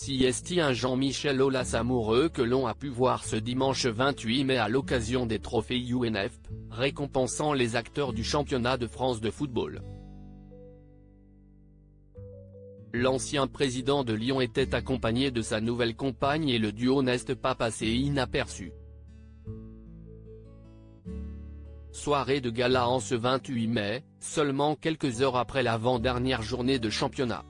Si est un Jean-Michel Aulas amoureux que l'on a pu voir ce dimanche 28 mai à l'occasion des trophées UNFP, récompensant les acteurs du championnat de France de football. L'ancien président de Lyon était accompagné de sa nouvelle compagne et le duo n'est pas passé inaperçu. Soirée de gala en ce 28 mai, seulement quelques heures après l'avant-dernière journée de championnat.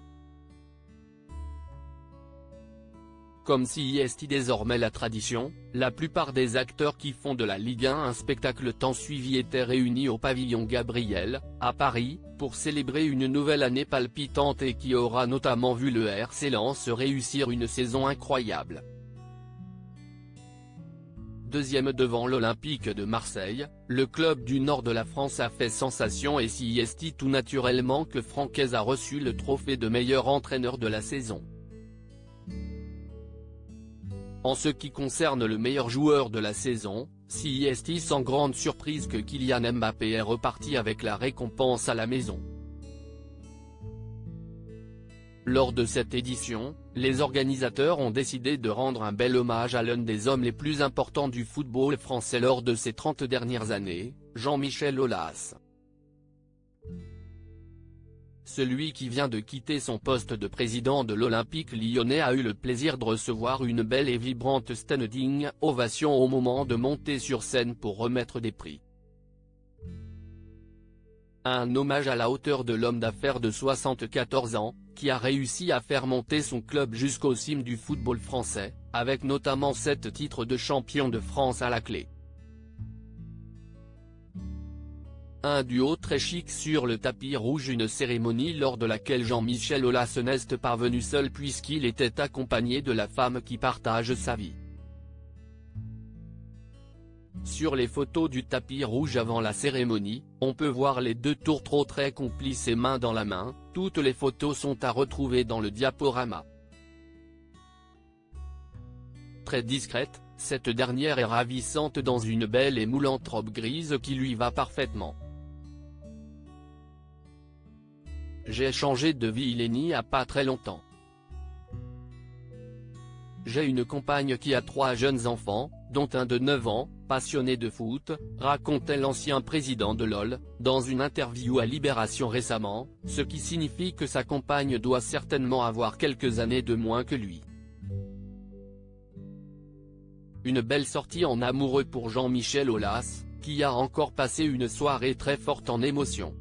Comme si est désormais la tradition, la plupart des acteurs qui font de la Ligue 1 un spectacle tant suivi étaient réunis au pavillon Gabriel, à Paris, pour célébrer une nouvelle année palpitante et qui aura notamment vu le RC Lens réussir une saison incroyable. Deuxième devant l'Olympique de Marseille, le club du nord de la France a fait sensation et si est tout naturellement que Francaise a reçu le trophée de meilleur entraîneur de la saison. En ce qui concerne le meilleur joueur de la saison, si est sans grande surprise que Kylian Mbappé est reparti avec la récompense à la maison. Lors de cette édition, les organisateurs ont décidé de rendre un bel hommage à l'un des hommes les plus importants du football français lors de ces 30 dernières années, Jean-Michel Aulas. Celui qui vient de quitter son poste de président de l'Olympique lyonnais a eu le plaisir de recevoir une belle et vibrante standing ovation au moment de monter sur scène pour remettre des prix. Un hommage à la hauteur de l'homme d'affaires de 74 ans, qui a réussi à faire monter son club jusqu'au cime du football français, avec notamment 7 titres de champion de France à la clé. Un duo très chic sur le tapis rouge, une cérémonie lors de laquelle Jean-Michel Aulas n'est pas venu seul puisqu'il était accompagné de la femme qui partage sa vie. Sur les photos du tapis rouge avant la cérémonie, on peut voir les deux tourtereaux très complices et main dans la main, toutes les photos sont à retrouver dans le diaporama. Très discrète, cette dernière est ravissante dans une belle et moulante robe grise qui lui va parfaitement. J'ai changé de vie il n'y a pas très longtemps. J'ai une compagne qui a 3 jeunes enfants, dont un de 9 ans, passionné de foot, racontait l'ancien président de LOL, dans une interview à Libération récemment, ce qui signifie que sa compagne doit certainement avoir quelques années de moins que lui. Une belle sortie en amoureux pour Jean-Michel Aulas, qui a encore passé une soirée très forte en émotions.